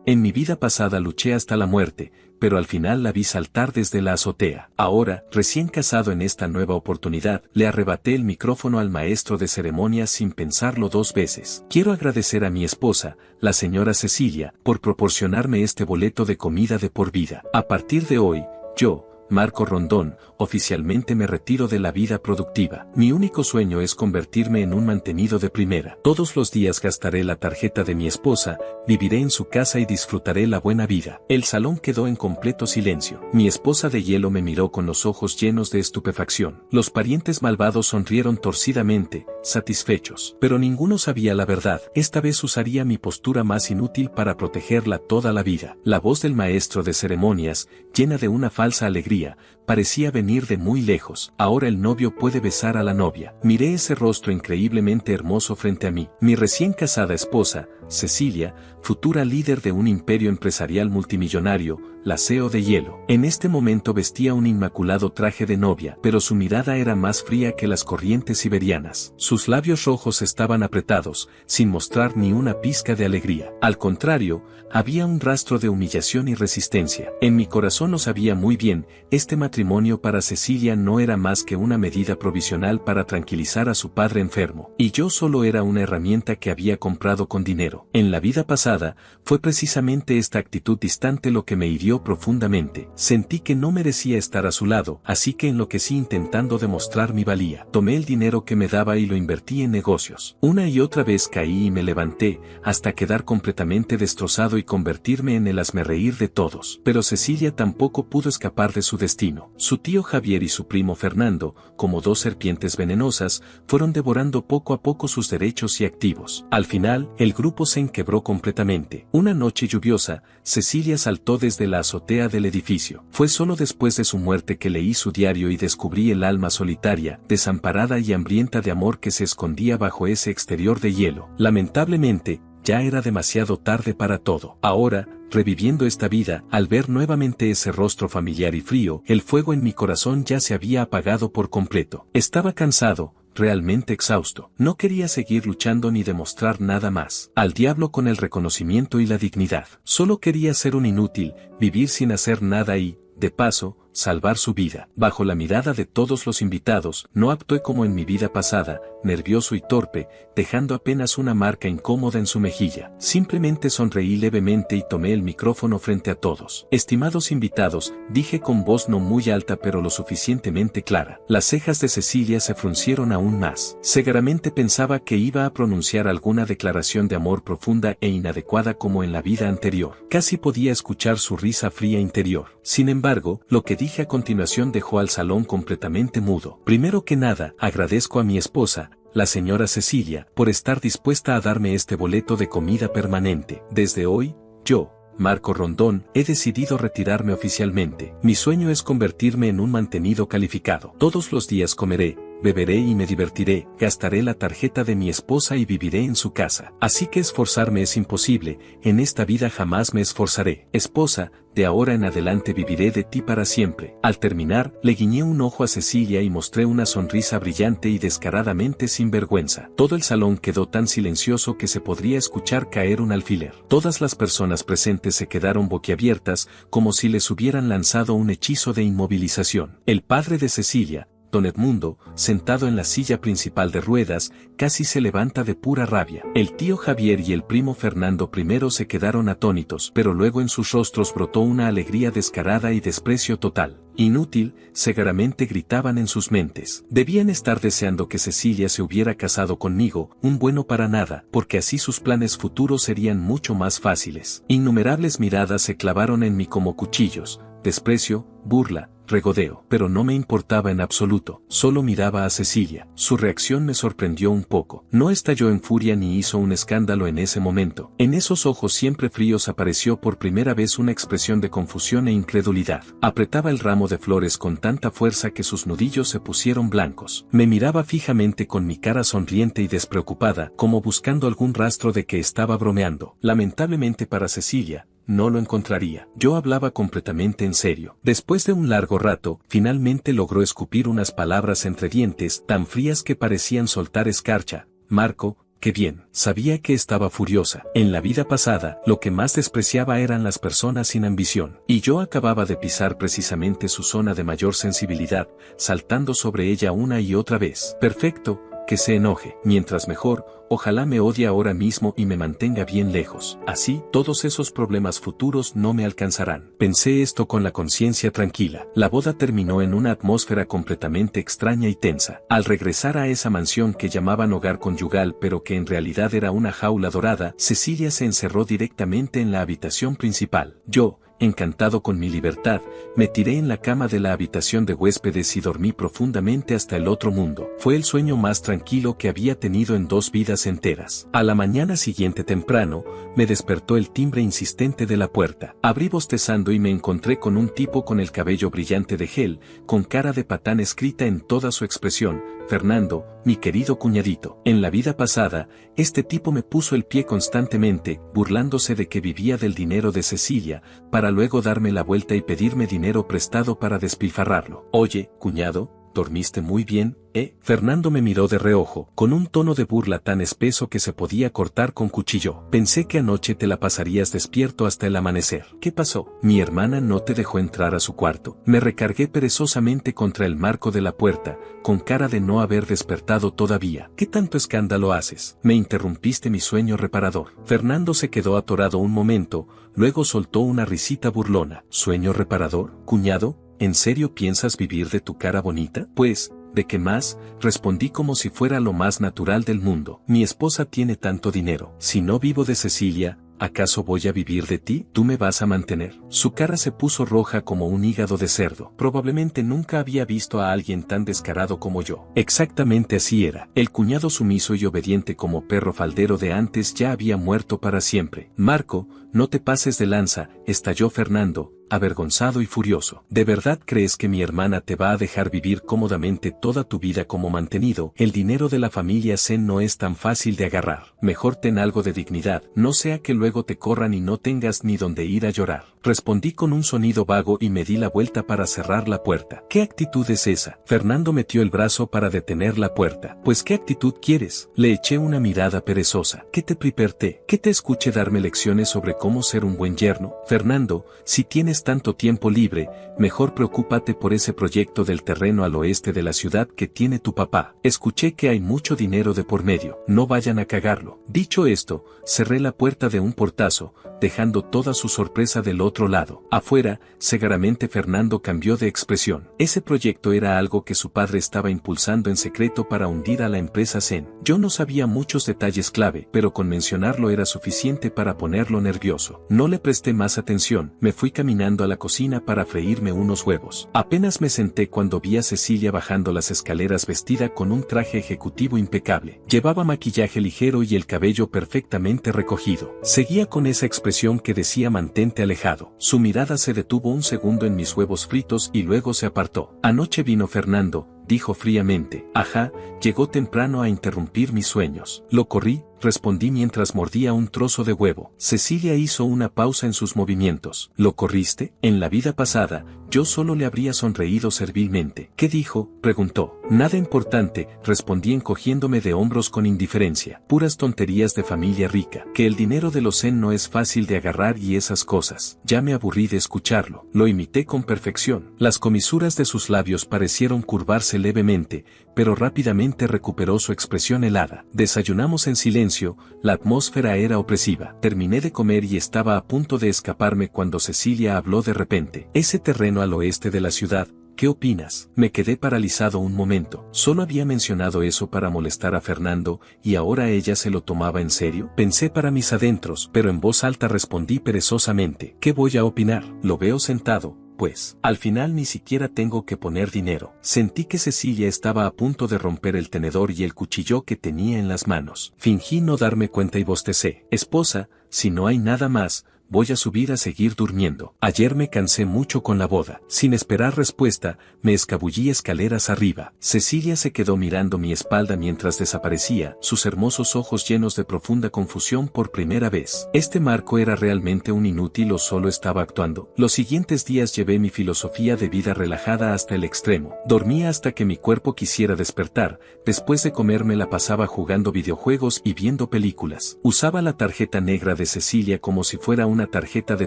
En mi vida pasada luché hasta la muerte, pero al final la vi saltar desde la azotea. Ahora, recién casado en esta nueva oportunidad, le arrebaté el micrófono al maestro de ceremonias sin pensarlo 2 veces. Quiero agradecer a mi esposa, la señora Cecilia, por proporcionarme este boleto de comida de por vida. A partir de hoy, yo, Marco Rondón, oficialmente me retiro de la vida productiva. Mi único sueño es convertirme en un mantenido de primera. Todos los días gastaré la tarjeta de mi esposa, viviré en su casa y disfrutaré la buena vida. El salón quedó en completo silencio. Mi esposa de hielo me miró con los ojos llenos de estupefacción. Los parientes malvados sonrieron torcidamente, satisfechos. Pero ninguno sabía la verdad. Esta vez usaría mi postura más inútil para protegerla toda la vida. La voz del maestro de ceremonias, llena de una falsa alegría, parecía venir de muy lejos. Ahora el novio puede besar a la novia. Miré ese rostro increíblemente hermoso frente a mí. Mi recién casada esposa, Cecilia, futura líder de un imperio empresarial multimillonario, la CEO de hielo. En este momento vestía un inmaculado traje de novia, pero su mirada era más fría que las corrientes siberianas. Sus labios rojos estaban apretados, sin mostrar ni una pizca de alegría. Al contrario, había un rastro de humillación y resistencia. En mi corazón lo sabía muy bien, este matrimonio para Cecilia no era más que una medida provisional para tranquilizar a su padre enfermo, y yo solo era una herramienta que había comprado con dinero. En la vida pasada, fue precisamente esta actitud distante lo que me hirió profundamente. Sentí que no merecía estar a su lado, así que enloquecí intentando demostrar mi valía. Tomé el dinero que me daba y lo invertí en negocios. Una y otra vez caí y me levanté, hasta quedar completamente destrozado y convertirme en el hazmerreír de todos. Pero Cecilia tampoco pudo escapar de su destino. Su tío Javier y su primo Fernando, como 2 serpientes venenosas, fueron devorando poco a poco sus derechos y activos. Al final, el grupo se enquebró completamente. Una noche lluviosa, Cecilia saltó desde la azotea del edificio. Fue solo después de su muerte que leí su diario y descubrí el alma solitaria, desamparada y hambrienta de amor que se escondía bajo ese exterior de hielo. Lamentablemente, ya era demasiado tarde para todo. Ahora, reviviendo esta vida, al ver nuevamente ese rostro familiar y frío, el fuego en mi corazón ya se había apagado por completo. Estaba cansado, realmente exhausto. No quería seguir luchando ni demostrar nada más. Al diablo con el reconocimiento y la dignidad. Solo quería ser un inútil, vivir sin hacer nada y, de paso, salvar su vida. Bajo la mirada de todos los invitados, no actué como en mi vida pasada, nervioso y torpe, dejando apenas una marca incómoda en su mejilla. Simplemente sonreí levemente y tomé el micrófono frente a todos. Estimados invitados, dije con voz no muy alta pero lo suficientemente clara. Las cejas de Cecilia se fruncieron aún más. Seguramente pensaba que iba a pronunciar alguna declaración de amor profunda e inadecuada como en la vida anterior. Casi podía escuchar su risa fría interior. Sin embargo, lo que dije a continuación dejó al salón completamente mudo. Primero que nada, agradezco a mi esposa, la señora Cecilia, por estar dispuesta a darme este boleto de comida permanente. Desde hoy, yo, Marco Rondón, he decidido retirarme oficialmente. Mi sueño es convertirme en un mantenido calificado. Todos los días comeré, beberé y me divertiré, gastaré la tarjeta de mi esposa y viviré en su casa. Así que esforzarme es imposible, en esta vida jamás me esforzaré. Esposa, de ahora en adelante viviré de ti para siempre. Al terminar, le guiñé un ojo a Cecilia y mostré una sonrisa brillante y descaradamente sin vergüenza. Todo el salón quedó tan silencioso que se podría escuchar caer un alfiler. Todas las personas presentes se quedaron boquiabiertas, como si les hubieran lanzado un hechizo de inmovilización. El padre de Cecilia, Don Edmundo, sentado en la silla principal de ruedas, casi se levanta de pura rabia. El tío Javier y el primo Fernando primero se quedaron atónitos, pero luego en sus rostros brotó una alegría descarada y desprecio total. Inútil, seguramente gritaban en sus mentes. Debían estar deseando que Cecilia se hubiera casado conmigo, un bueno para nada, porque así sus planes futuros serían mucho más fáciles. Innumerables miradas se clavaron en mí como cuchillos, desprecio, burla, regodeo, pero no me importaba en absoluto, solo miraba a Cecilia. Su reacción me sorprendió un poco. No estalló en furia ni hizo un escándalo en ese momento. En esos ojos siempre fríos apareció por primera vez una expresión de confusión e incredulidad. Apretaba el ramo de flores con tanta fuerza que sus nudillos se pusieron blancos. Me miraba fijamente con mi cara sonriente y despreocupada, como buscando algún rastro de que estaba bromeando. Lamentablemente para Cecilia, no lo encontraría. Yo hablaba completamente en serio. Después de un largo rato, finalmente logró escupir unas palabras entre dientes tan frías que parecían soltar escarcha. Marco, qué bien. Sabía que estaba furiosa. En la vida pasada, lo que más despreciaba eran las personas sin ambición. Y yo acababa de pisar precisamente su zona de mayor sensibilidad, saltando sobre ella una y otra vez. Perfecto, que se enoje. Mientras mejor, ojalá me odie ahora mismo y me mantenga bien lejos. Así, todos esos problemas futuros no me alcanzarán. Pensé esto con la conciencia tranquila. La boda terminó en una atmósfera completamente extraña y tensa. Al regresar a esa mansión que llamaban hogar conyugal pero que en realidad era una jaula dorada, Cecilia se encerró directamente en la habitación principal. Yo, encantado con mi libertad, me tiré en la cama de la habitación de huéspedes y dormí profundamente hasta el otro mundo. Fue el sueño más tranquilo que había tenido en 2 vidas enteras. A la mañana siguiente temprano, me despertó el timbre insistente de la puerta. Abrí bostezando y me encontré con un tipo con el cabello brillante de gel, con cara de patán escrita en toda su expresión: Fernando, mi querido cuñadito. En la vida pasada, este tipo me puso el pie constantemente, burlándose de que vivía del dinero de Cecilia, para luego darme la vuelta y pedirme dinero prestado para despilfarrarlo. Oye, cuñado, ¿dormiste muy bien, Fernando me miró de reojo, con un tono de burla tan espeso que se podía cortar con cuchillo. Pensé que anoche te la pasarías despierto hasta el amanecer. ¿Qué pasó? Mi hermana no te dejó entrar a su cuarto. Me recargué perezosamente contra el marco de la puerta, con cara de no haber despertado todavía. ¿Qué tanto escándalo haces? Me interrumpiste mi sueño reparador. Fernando se quedó atorado un momento, luego soltó una risita burlona. ¿Sueño reparador, cuñado? ¿En serio piensas vivir de tu cara bonita? Pues, ¿de qué más? Respondí como si fuera lo más natural del mundo. Mi esposa tiene tanto dinero. Si no vivo de Cecilia, ¿acaso voy a vivir de ti? ¿Tú me vas a mantener? Su cara se puso roja como un hígado de cerdo. Probablemente nunca había visto a alguien tan descarado como yo. Exactamente así era. El cuñado sumiso y obediente como perro faldero de antes ya había muerto para siempre. Marco, no te pases de lanza, estalló Fernando, avergonzado y furioso. ¿De verdad crees que mi hermana te va a dejar vivir cómodamente toda tu vida como mantenido? El dinero de la familia Sen no es tan fácil de agarrar. Mejor ten algo de dignidad, no sea que luego te corran y no tengas ni dónde ir a llorar. Respondí con un sonido vago y me di la vuelta para cerrar la puerta. ¿Qué actitud es esa? Fernando metió el brazo para detener la puerta. Pues ¿qué actitud quieres? Le eché una mirada perezosa. ¿Qué te priperté? ¿Que te escuché darme lecciones sobre cómo ser un buen yerno? Fernando, si tienes tanto tiempo libre, mejor preocúpate por ese proyecto del terreno al oeste de la ciudad que tiene tu papá. Escuché que hay mucho dinero de por medio, no vayan a cagarlo. Dicho esto, cerré la puerta de un portazo, dejando toda su sorpresa del otro lado. Afuera, cegaramente Fernando cambió de expresión. Ese proyecto era algo que su padre estaba impulsando en secreto para hundir a la empresa Sen. Yo no sabía muchos detalles clave, pero con mencionarlo era suficiente para ponerlo nervioso. No le presté más atención, me fui caminando a la cocina para freírme unos huevos. Apenas me senté cuando vi a Cecilia bajando las escaleras vestida con un traje ejecutivo impecable. Llevaba maquillaje ligero y el cabello perfectamente recogido. Seguía con esa expresión que decía mantente alejado. Su mirada se detuvo un segundo en mis huevos fritos y luego se apartó. Anoche vino Fernando, dijo fríamente. Ajá, llegó temprano a interrumpir mis sueños. Lo corrí, respondí mientras mordía un trozo de huevo. Cecilia hizo una pausa en sus movimientos. ¿Lo corriste? En la vida pasada, yo solo le habría sonreído servilmente. ¿Qué dijo?, preguntó. Nada importante, respondí encogiéndome de hombros con indiferencia. Puras tonterías de familia rica. Que el dinero de los Sen no es fácil de agarrar y esas cosas. Ya me aburrí de escucharlo. Lo imité con perfección. Las comisuras de sus labios parecieron curvarse levemente, pero rápidamente recuperó su expresión helada. Desayunamos en silencio, la atmósfera era opresiva. Terminé de comer y estaba a punto de escaparme cuando Cecilia habló de repente. Ese terreno al oeste de la ciudad, ¿qué opinas? Me quedé paralizado un momento. Solo había mencionado eso para molestar a Fernando, y ahora ella se lo tomaba en serio. Pensé para mis adentros, pero en voz alta respondí perezosamente. ¿Qué voy a opinar? Lo veo sentado. Pues, al final ni siquiera tengo que poner dinero. Sentí que Cecilia estaba a punto de romper el tenedor y el cuchillo que tenía en las manos. Fingí no darme cuenta y bostecé. Esposa, si no hay nada más, voy a subir a seguir durmiendo. Ayer me cansé mucho con la boda. Sin esperar respuesta, me escabullí escaleras arriba. Cecilia se quedó mirando mi espalda mientras desaparecía, sus hermosos ojos llenos de profunda confusión por primera vez. ¿Este Marco era realmente un inútil o solo estaba actuando? Los siguientes días llevé mi filosofía de vida relajada hasta el extremo. Dormía hasta que mi cuerpo quisiera despertar, después de comer me la pasaba jugando videojuegos y viendo películas. Usaba la tarjeta negra de Cecilia como si fuera una tarjeta de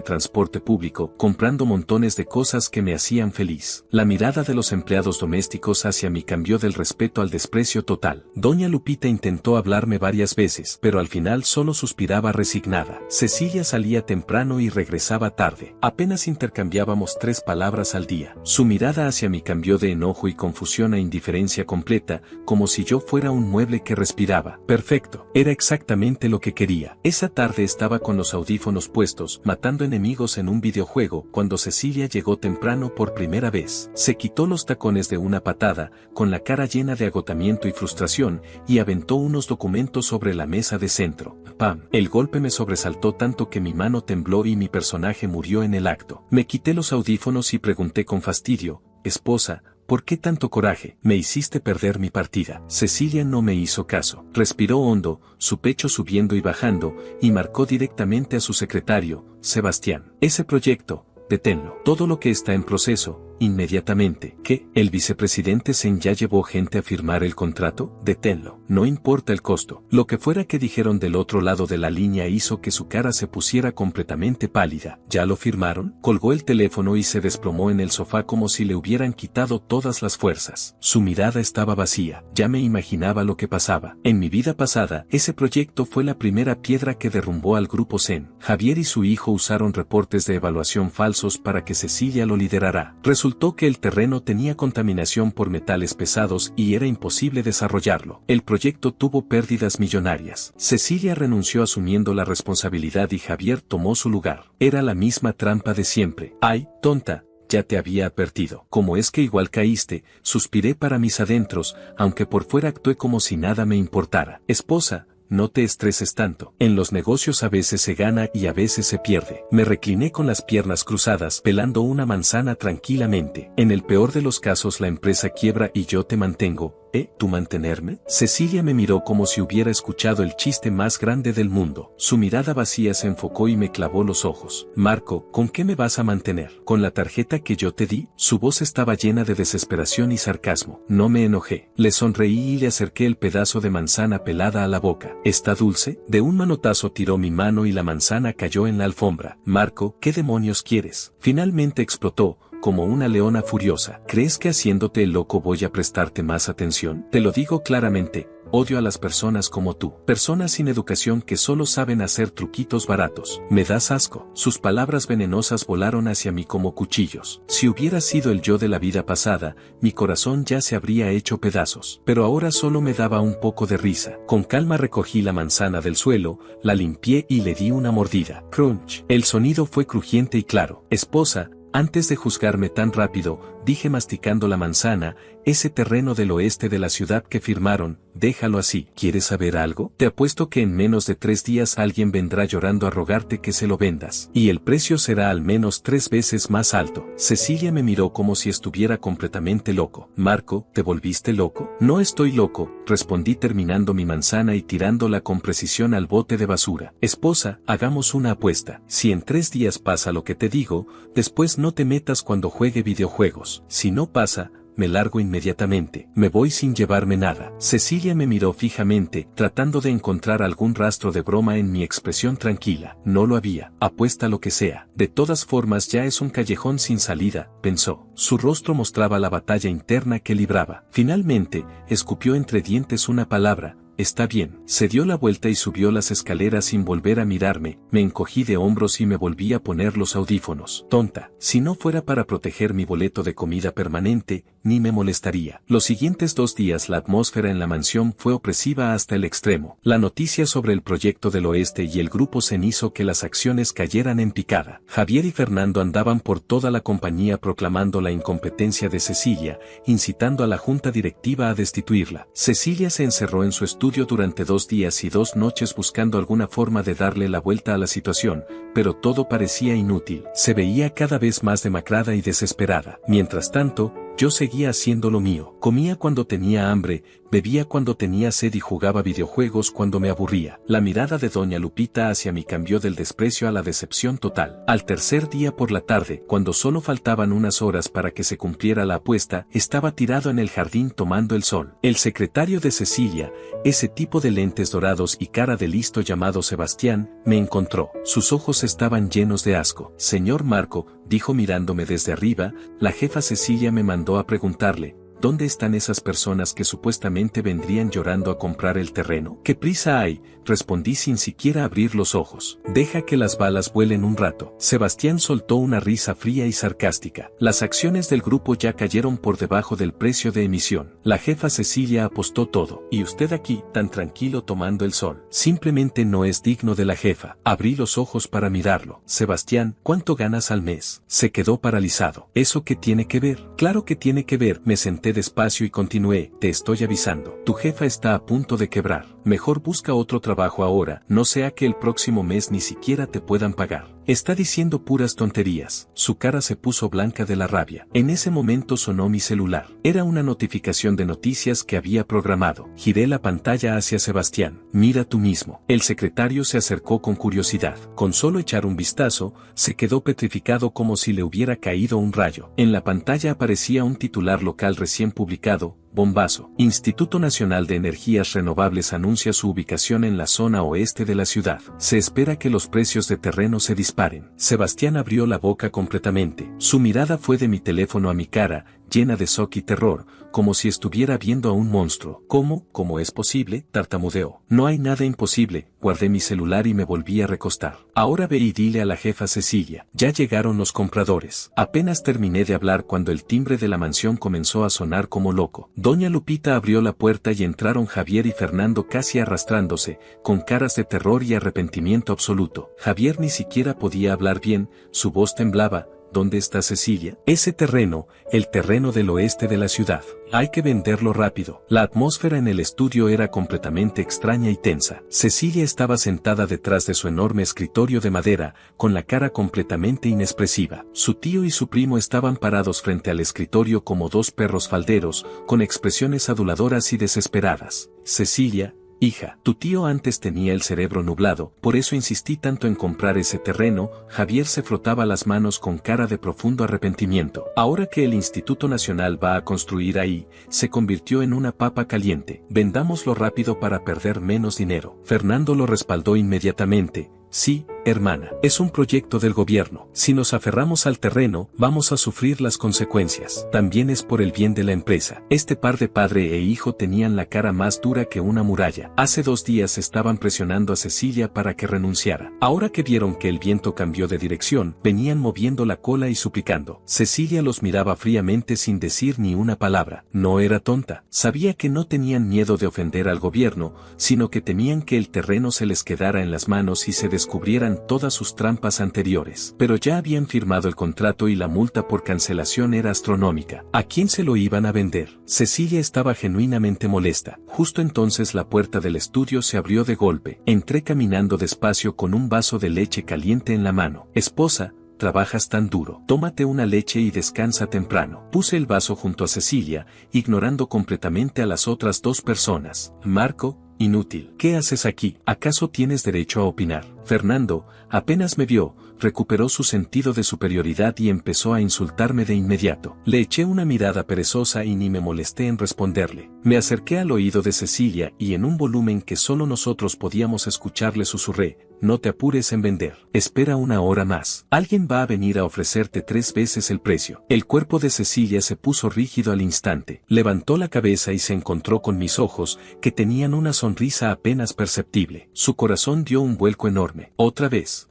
transporte público, comprando montones de cosas que me hacían feliz. La mirada de los empleados domésticos hacia mí cambió del respeto al desprecio total. Doña Lupita intentó hablarme varias veces, pero al final solo suspiraba resignada. Cecilia salía temprano y regresaba tarde. Apenas intercambiábamos 3 palabras al día. Su mirada hacia mí cambió de enojo y confusión a indiferencia completa, como si yo fuera un mueble que respiraba. Perfecto. Era exactamente lo que quería. Esa tarde estaba con los audífonos puestos, matando enemigos en un videojuego, cuando Cecilia llegó temprano por primera vez. Se quitó los tacones de una patada, con la cara llena de agotamiento y frustración, y aventó unos documentos sobre la mesa de centro. ¡Pam! El golpe me sobresaltó tanto que mi mano tembló y mi personaje murió en el acto. Me quité los audífonos y pregunté con fastidio: esposa, ¿por qué tanto coraje? Me hiciste perder mi partida. Cecilia no me hizo caso. Respiró hondo, su pecho subiendo y bajando, y marcó directamente a su secretario, Sebastián. Ese proyecto, deténlo. Todo lo que está en proceso, inmediatamente. ¿Qué? ¿El vicepresidente Sen ya llevó gente a firmar el contrato? Deténlo. No importa el costo. Lo que fuera que dijeron del otro lado de la línea hizo que su cara se pusiera completamente pálida. ¿Ya lo firmaron? Colgó el teléfono y se desplomó en el sofá como si le hubieran quitado todas las fuerzas. Su mirada estaba vacía. Ya me imaginaba lo que pasaba. En mi vida pasada, ese proyecto fue la primera piedra que derrumbó al grupo Sen. Javier y su hijo usaron reportes de evaluación falsos para que Cecilia lo liderara. Resultó que el terreno tenía contaminación por metales pesados y era imposible desarrollarlo. El proyecto tuvo pérdidas millonarias. Cecilia renunció asumiendo la responsabilidad y Javier tomó su lugar. Era la misma trampa de siempre. ¡Ay, tonta! Ya te había advertido. ¿Cómo es que igual caíste? Suspiré para mis adentros, aunque por fuera actué como si nada me importara. Esposa, no te estreses tanto. En los negocios a veces se gana y a veces se pierde. Me recliné con las piernas cruzadas, pelando una manzana tranquilamente. En el peor de los casos la empresa quiebra y yo te mantengo. ¿Tú mantenerme? Cecilia me miró como si hubiera escuchado el chiste más grande del mundo. Su mirada vacía se enfocó y me clavó los ojos. Marco, ¿con qué me vas a mantener? ¿Con la tarjeta que yo te di? Su voz estaba llena de desesperación y sarcasmo. No me enojé. Le sonreí y le acerqué el pedazo de manzana pelada a la boca. ¿Está dulce? De un manotazo tiró mi mano y la manzana cayó en la alfombra. Marco, ¿qué demonios quieres? Finalmente explotó, como una leona furiosa. ¿Crees que haciéndote el loco voy a prestarte más atención? Te lo digo claramente, odio a las personas como tú. Personas sin educación que solo saben hacer truquitos baratos. Me das asco. Sus palabras venenosas volaron hacia mí como cuchillos. Si hubiera sido el yo de la vida pasada, mi corazón ya se habría hecho pedazos. Pero ahora solo me daba un poco de risa. Con calma recogí la manzana del suelo, la limpié y le di una mordida. Crunch. El sonido fue crujiente y claro. Esposa, antes de juzgarme tan rápido, dije masticando la manzana, ese terreno del oeste de la ciudad que firmaron, déjalo así. ¿Quieres saber algo? Te apuesto que en menos de 3 días alguien vendrá llorando a rogarte que se lo vendas. Y el precio será al menos 3 veces más alto. Cecilia me miró como si estuviera completamente loco. Marco, ¿te volviste loco? No estoy loco, respondí terminando mi manzana y tirándola con precisión al bote de basura. Esposa, hagamos una apuesta. Si en 3 días pasa lo que te digo, después no te metas cuando juegue videojuegos. Si no pasa, me largo inmediatamente. Me voy sin llevarme nada. Cecilia me miró fijamente, tratando de encontrar algún rastro de broma en mi expresión tranquila. No lo había. Apuesta lo que sea. De todas formas ya es un callejón sin salida, pensó. Su rostro mostraba la batalla interna que libraba. Finalmente, escupió entre dientes una palabra. Está bien. Se dio la vuelta y subió las escaleras sin volver a mirarme. Me encogí de hombros y me volví a poner los audífonos. Tonta. Si no fuera para proteger mi boleto de comida permanente, ni me molestaría. Los siguientes 2 días la atmósfera en la mansión fue opresiva hasta el extremo. La noticia sobre el proyecto del oeste y el grupo Zen hizo que las acciones cayeran en picada. Javier y Fernando andaban por toda la compañía proclamando la incompetencia de Cecilia, incitando a la junta directiva a destituirla. Cecilia se encerró en su estudio durante 2 días y 2 noches buscando alguna forma de darle la vuelta a la situación, pero todo parecía inútil. Se veía cada vez más demacrada y desesperada. Mientras tanto, yo seguía haciendo lo mío. Comía cuando tenía hambre, bebía cuando tenía sed y jugaba videojuegos cuando me aburría. La mirada de doña Lupita hacia mí cambió del desprecio a la decepción total. Al tercer día por la tarde, cuando solo faltaban unas horas para que se cumpliera la apuesta, estaba tirado en el jardín tomando el sol. El secretario de Cecilia, ese tipo de lentes dorados y cara de listo llamado Sebastián, me encontró. Sus ojos estaban llenos de asco. Señor Marco, dijo mirándome desde arriba, la jefa Cecilia me mandó a preguntarle, ¿dónde están esas personas que supuestamente vendrían llorando a comprar el terreno? ¿Qué prisa hay? Respondí sin siquiera abrir los ojos. Deja que las balas vuelen un rato. Sebastián soltó una risa fría y sarcástica. Las acciones del grupo ya cayeron por debajo del precio de emisión. La jefa Cecilia apostó todo. Y usted aquí, tan tranquilo tomando el sol. Simplemente no es digno de la jefa. Abrí los ojos para mirarlo. Sebastián, ¿cuánto ganas al mes? Se quedó paralizado. ¿Eso qué tiene que ver? Claro que tiene que ver. Me senté despacio y continué. Te estoy avisando. Tu jefa está a punto de quebrar. Mejor busca otro trabajo ahora, no sea que el próximo mes ni siquiera te puedan pagar. Está diciendo puras tonterías. Su cara se puso blanca de la rabia. En ese momento sonó mi celular. Era una notificación de noticias que había programado. Giré la pantalla hacia Sebastián. Mira tú mismo. El secretario se acercó con curiosidad. Con solo echar un vistazo, se quedó petrificado como si le hubiera caído un rayo. En la pantalla aparecía un titular local recién publicado. Bombazo. Instituto Nacional de Energías Renovables anuncia su ubicación en la zona oeste de la ciudad. Se espera que los precios de terreno se disparen. Sebastián abrió la boca completamente. Su mirada fue de mi teléfono a mi cara, llena de shock y terror, como si estuviera viendo a un monstruo. ¿Cómo es posible? Tartamudeó. No hay nada imposible. Guardé mi celular y me volví a recostar. Ahora ve y dile a la jefa Cecilia. Ya llegaron los compradores. Apenas terminé de hablar cuando el timbre de la mansión comenzó a sonar como loco. Doña Lupita abrió la puerta y entraron Javier y Fernando casi arrastrándose, con caras de terror y arrepentimiento absoluto. Javier ni siquiera podía hablar bien, su voz temblaba. ¿Dónde está Cecilia? Ese terreno, el terreno del oeste de la ciudad. Hay que venderlo rápido. La atmósfera en el estudio era completamente extraña y tensa. Cecilia estaba sentada detrás de su enorme escritorio de madera, con la cara completamente inexpresiva. Su tío y su primo estaban parados frente al escritorio como 2 perros falderos, con expresiones aduladoras y desesperadas. Cecilia, hija, tu tío antes tenía el cerebro nublado, por eso insistí tanto en comprar ese terreno. Javier se frotaba las manos con cara de profundo arrepentimiento. Ahora que el Instituto Nacional va a construir ahí, se convirtió en una papa caliente. Vendámoslo rápido para perder menos dinero. Fernando lo respaldó inmediatamente. Sí, hermana, es un proyecto del gobierno. Si nos aferramos al terreno, vamos a sufrir las consecuencias. También es por el bien de la empresa. Este par de padre e hijo tenían la cara más dura que una muralla. Hace 2 días estaban presionando a Cecilia para que renunciara. Ahora que vieron que el viento cambió de dirección, venían moviendo la cola y suplicando. Cecilia los miraba fríamente sin decir ni una palabra. No era tonta. Sabía que no tenían miedo de ofender al gobierno, sino que temían que el terreno se les quedara en las manos y se descubrieran todas sus trampas anteriores. Pero ya habían firmado el contrato y la multa por cancelación era astronómica. ¿A quién se lo iban a vender? Cecilia estaba genuinamente molesta. Justo entonces la puerta del estudio se abrió de golpe. Entré caminando despacio con un vaso de leche caliente en la mano. Esposa, trabajas tan duro. Tómate una leche y descansa temprano. Puse el vaso junto a Cecilia, ignorando completamente a las otras 2 personas. Marco, inútil. ¿Qué haces aquí? ¿Acaso tienes derecho a opinar? Fernando, apenas me vio, recuperó su sentido de superioridad y empezó a insultarme de inmediato. Le eché una mirada perezosa y ni me molesté en responderle. Me acerqué al oído de Cecilia y en un volumen que solo nosotros podíamos escuchar le susurré. no te apures en vender. Espera una hora más. Alguien va a venir a ofrecerte 3 veces el precio. El cuerpo de Cecilia se puso rígido al instante. Levantó la cabeza y se encontró con mis ojos, que tenían una sonrisa apenas perceptible. Su corazón dio un vuelco enorme. Otra vez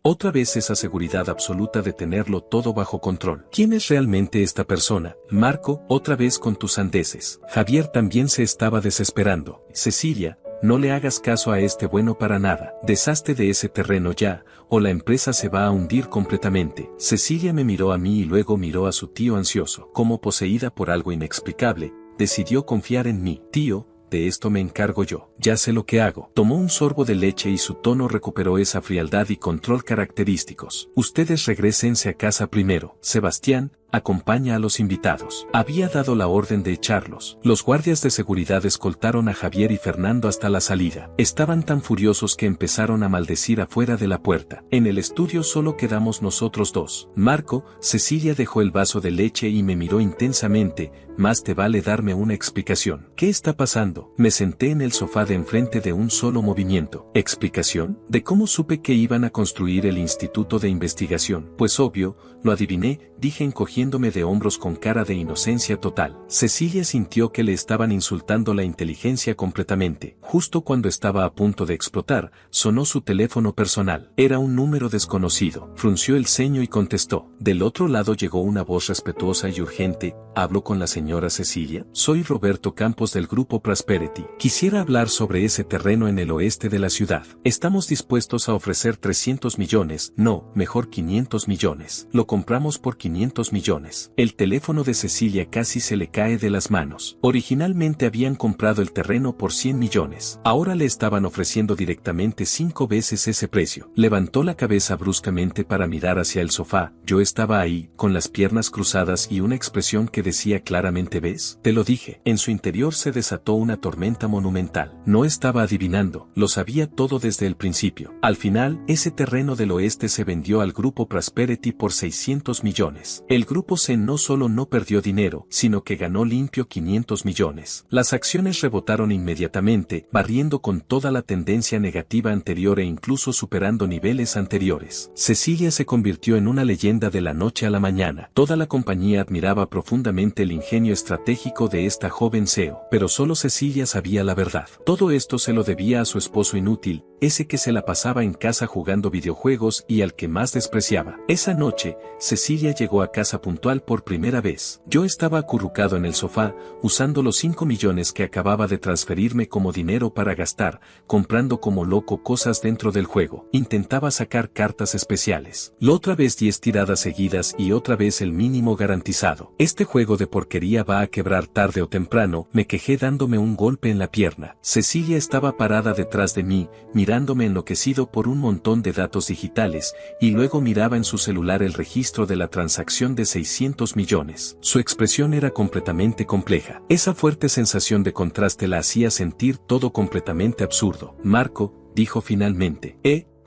esa seguridad absoluta de tenerlo todo bajo control. ¿Quién es realmente esta persona? Marco, otra vez con tus sandeces. Javier también se estaba desesperando. Cecilia, no le hagas caso a este bueno para nada. Deshazte de ese terreno ya, o la empresa se va a hundir completamente. Cecilia me miró a mí y luego miró a su tío ansioso. Como poseída por algo inexplicable, decidió confiar en mí. Tío, de esto me encargo yo. Ya sé lo que hago. Tomó un sorbo de leche y su tono recuperó esa frialdad y control característicos. Ustedes regrésense a casa primero. Sebastián, acompaña a los invitados. Había dado la orden de echarlos. Los guardias de seguridad escoltaron a Javier y Fernando hasta la salida. Estaban tan furiosos que empezaron a maldecir afuera de la puerta. En el estudio solo quedamos nosotros dos. Marco, Cecilia dejó el vaso de leche y me miró intensamente. Más te vale darme una explicación. ¿Qué está pasando? Me senté en el sofá de enfrente de un solo movimiento. ¿Explicación? ¿De cómo supe que iban a construir el Instituto de Investigación? Pues obvio, lo adiviné, dije encogiéndome de hombros con cara de inocencia total. Cecilia sintió que le estaban insultando la inteligencia completamente. Justo cuando estaba a punto de explotar, sonó su teléfono personal. Era un número desconocido. Frunció el ceño y contestó. Del otro lado llegó una voz respetuosa y urgente. ¿Hablo con la señora Cecilia? Soy Roberto Campos del grupo Prosperity. Quisiera hablar sobre ese terreno en el oeste de la ciudad. Estamos dispuestos a ofrecer 300 millones, no, mejor 500 millones. Lo compramos por 500 millones. El teléfono de Cecilia casi se le cae de las manos. Originalmente habían comprado el terreno por 100 millones. Ahora le estaban ofreciendo directamente 5 veces ese precio. Levantó la cabeza bruscamente para mirar hacia el sofá. Yo estaba ahí, con las piernas cruzadas y una expresión que decía claramente ¿ves? Te lo dije. En su interior se desató una tormenta monumental. No estaba adivinando, lo sabía todo desde el principio. Al final, ese terreno del oeste se vendió al grupo Prosperity por 600 millones. El grupo C no solo no perdió dinero, sino que ganó limpio 500 millones. Las acciones rebotaron inmediatamente, barriendo con toda la tendencia negativa anterior e incluso superando niveles anteriores. Cecilia se convirtió en una leyenda de la noche a la mañana. Toda la compañía admiraba profundamente el ingenio estratégico de esta joven CEO, pero solo Cecilia sabía la verdad. Todo esto se lo debía a su esposo inútil, ese que se la pasaba en casa jugando videojuegos y al que más despreciaba. Esa noche, Cecilia llegó a casa puntual por primera vez. Yo estaba acurrucado en el sofá, usando los 5 millones que acababa de transferirme como dinero para gastar, comprando como loco cosas dentro del juego. Intentaba sacar cartas especiales. Otra vez 10 tiradas seguidas y otra vez el mínimo garantizado. Este juego de porquería va a quebrar tarde o temprano, me quejé dándome un golpe en la pierna. Cecilia estaba parada detrás de mí, mirándome enloquecido por un montón de datos digitales, y luego miraba en su celular el registro de la transacción de 600 millones. Su expresión era completamente compleja. Esa fuerte sensación de contraste la hacía sentir todo completamente absurdo. Marco, dijo finalmente.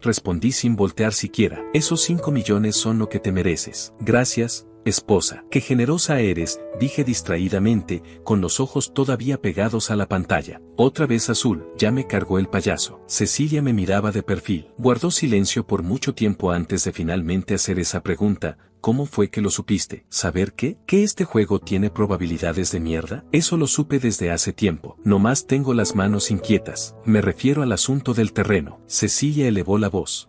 Respondí sin voltear siquiera. Esos 5 millones son lo que te mereces. Gracias, esposa. Qué generosa eres, dije distraídamente, con los ojos todavía pegados a la pantalla. Otra vez azul, ya me cargó el payaso. Cecilia me miraba de perfil. Guardó silencio por mucho tiempo antes de finalmente hacer esa pregunta. ¿Cómo fue que lo supiste? ¿Saber qué? ¿Que este juego tiene probabilidades de mierda? Eso lo supe desde hace tiempo. Nomás tengo las manos inquietas. Me refiero al asunto del terreno. Cecilia elevó la voz.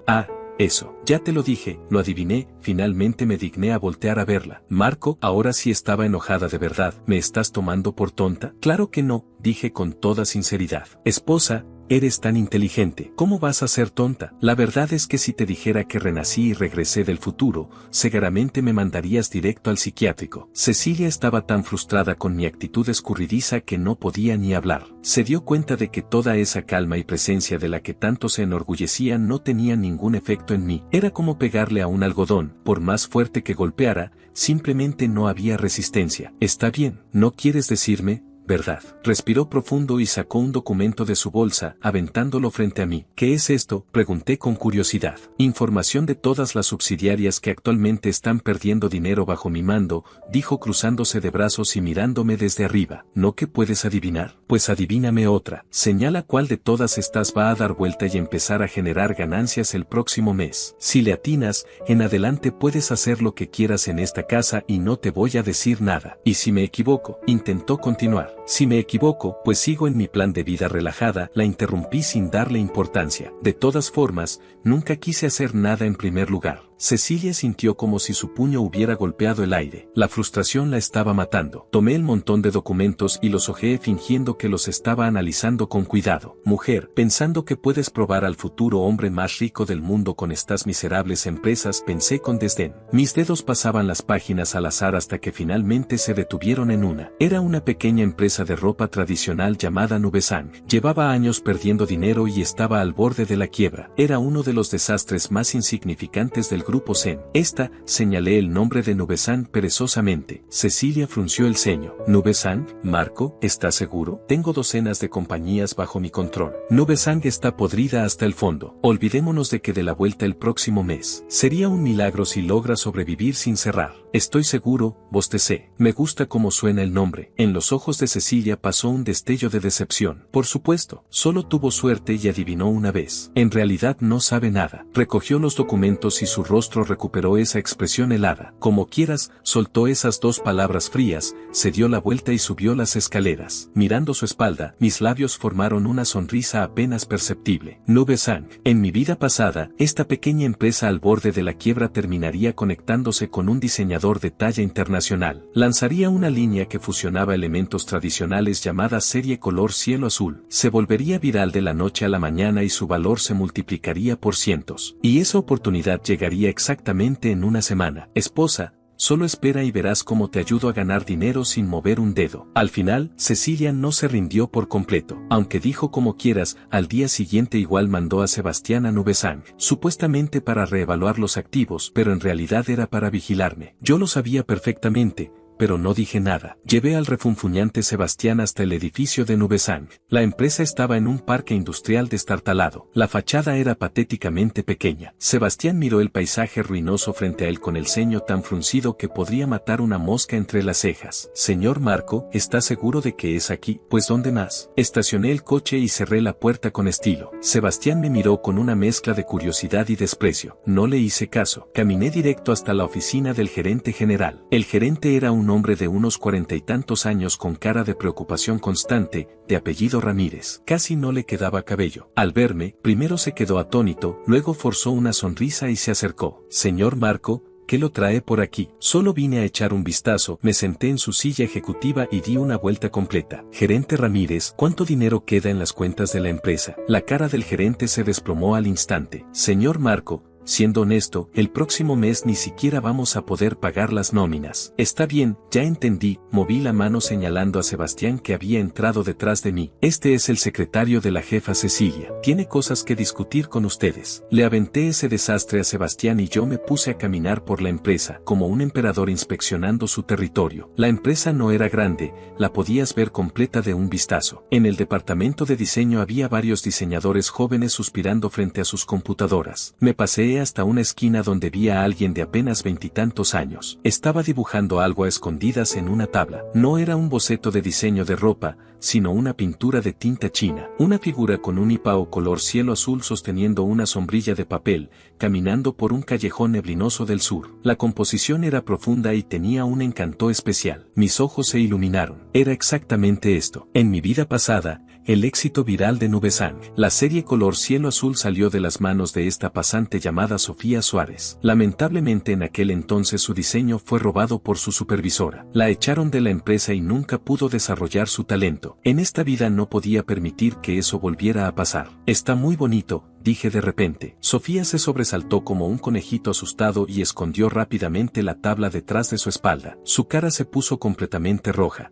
Eso, ya te lo dije, lo adiviné, finalmente me digné a voltear a verla. Marco, ahora sí estaba enojada de verdad. ¿Me estás tomando por tonta? Claro que no, dije con toda sinceridad. Esposa, eres tan inteligente. ¿Cómo vas a ser tonta? La verdad es que si te dijera que renací y regresé del futuro, seguramente me mandarías directo al psiquiátrico. Cecilia estaba tan frustrada con mi actitud escurridiza que no podía ni hablar. Se dio cuenta de que toda esa calma y presencia de la que tanto se enorgullecía no tenía ningún efecto en mí. Era como pegarle a un algodón, por más fuerte que golpeara, simplemente no había resistencia. Está bien, ¿no quieres decirme? ¿verdad? Respiró profundo y sacó un documento de su bolsa, aventándolo frente a mí. ¿Qué es esto?, pregunté con curiosidad. Información de todas las subsidiarias que actualmente están perdiendo dinero bajo mi mando, dijo cruzándose de brazos y mirándome desde arriba. ¿No que puedes adivinar? Pues adivíname otra. Señala cuál de todas estas va a dar vuelta y empezar a generar ganancias el próximo mes. Si le atinas, en adelante puedes hacer lo que quieras en esta casa y no te voy a decir nada. Y si me equivoco, intentó continuar. Si me equivoco, pues sigo en mi plan de vida relajada, la interrumpí sin darle importancia. De todas formas, nunca quise hacer nada en primer lugar. Cecilia sintió como si su puño hubiera golpeado el aire. La frustración la estaba matando. Tomé el montón de documentos y los hojeé fingiendo que los estaba analizando con cuidado. Mujer, pensando que puedes probar al futuro hombre más rico del mundo con estas miserables empresas, pensé con desdén. Mis dedos pasaban las páginas al azar hasta que finalmente se detuvieron en una. Era una pequeña empresa de ropa tradicional llamada Nubesang. Llevaba años perdiendo dinero y estaba al borde de la quiebra. Era uno de los desastres más insignificantes del grupo Zen. Señalé el nombre de Nubesang perezosamente. Cecilia frunció el ceño. ¿Nubesang? Marco, ¿estás seguro? Tengo docenas de compañías bajo mi control. Nubesang está podrida hasta el fondo. Olvidémonos de que dé la vuelta el próximo mes. Sería un milagro si logra sobrevivir sin cerrar. Estoy seguro, bostecé. Me gusta cómo suena el nombre. En los ojos de Cecilia pasó un destello de decepción. Por supuesto, solo tuvo suerte y adivinó una vez. En realidad no sabe nada. Recogió los documentos y su rostro recuperó esa expresión helada. Como quieras, soltó esas dos palabras frías, se dio la vuelta y subió las escaleras. Mirando su espalda, mis labios formaron una sonrisa apenas perceptible. Nubesang. En mi vida pasada, esta pequeña empresa al borde de la quiebra terminaría conectándose con un diseñador de talla internacional. Lanzaría una línea que fusionaba elementos tradicionales llamada serie color cielo azul. Se volvería viral de la noche a la mañana y su valor se multiplicaría por cientos. Y esa oportunidad llegaría exactamente en una semana. Esposa, solo espera y verás cómo te ayudo a ganar dinero sin mover un dedo. Al final, Cecilia no se rindió por completo. Aunque dijo como quieras, al día siguiente igual mandó a Sebastián a Nubesang, supuestamente para reevaluar los activos, pero en realidad era para vigilarme. Yo lo sabía perfectamente, pero no dije nada. Llevé al refunfuñante Sebastián hasta el edificio de Nubesang. La empresa estaba en un parque industrial destartalado. La fachada era patéticamente pequeña. Sebastián miró el paisaje ruinoso frente a él con el ceño tan fruncido que podría matar una mosca entre las cejas. Señor Marco, ¿está seguro de que es aquí? Pues ¿dónde más? Estacioné el coche y cerré la puerta con estilo. Sebastián me miró con una mezcla de curiosidad y desprecio. No le hice caso. Caminé directo hasta la oficina del gerente general. El gerente era un hombre de unos 40 y tantos años con cara de preocupación constante, de apellido Ramírez. Casi no le quedaba cabello. Al verme, primero se quedó atónito, luego forzó una sonrisa y se acercó. Señor Marco, ¿qué lo trae por aquí? Solo vine a echar un vistazo, me senté en su silla ejecutiva y di una vuelta completa. Gerente Ramírez, ¿cuánto dinero queda en las cuentas de la empresa? La cara del gerente se desplomó al instante. Señor Marco, siendo honesto, el próximo mes ni siquiera vamos a poder pagar las nóminas. Está bien, ya entendí, moví la mano señalando a Sebastián que había entrado detrás de mí. Este es el secretario de la jefa Cecilia. Tiene cosas que discutir con ustedes. Le aventé ese desastre a Sebastián y yo me puse a caminar por la empresa, como un emperador inspeccionando su territorio. La empresa no era grande, la podías ver completa de un vistazo. En el departamento de diseño había varios diseñadores jóvenes suspirando frente a sus computadoras. Me pasé hasta una esquina donde vi a alguien de apenas veintitantos años. Estaba dibujando algo a escondidas en una tabla. No era un boceto de diseño de ropa, sino una pintura de tinta china. Una figura con un hipao color cielo azul sosteniendo una sombrilla de papel, caminando por un callejón neblinoso del sur. La composición era profunda y tenía un encanto especial. Mis ojos se iluminaron. Era exactamente esto. En mi vida pasada, el éxito viral de Nubesang. La serie color cielo azul salió de las manos de esta pasante llamada Sofía Suárez. Lamentablemente en aquel entonces su diseño fue robado por su supervisora. La echaron de la empresa y nunca pudo desarrollar su talento. En esta vida no podía permitir que eso volviera a pasar. Está muy bonito, dije de repente. Sofía se sobresaltó como un conejito asustado y escondió rápidamente la tabla detrás de su espalda. Su cara se puso completamente roja.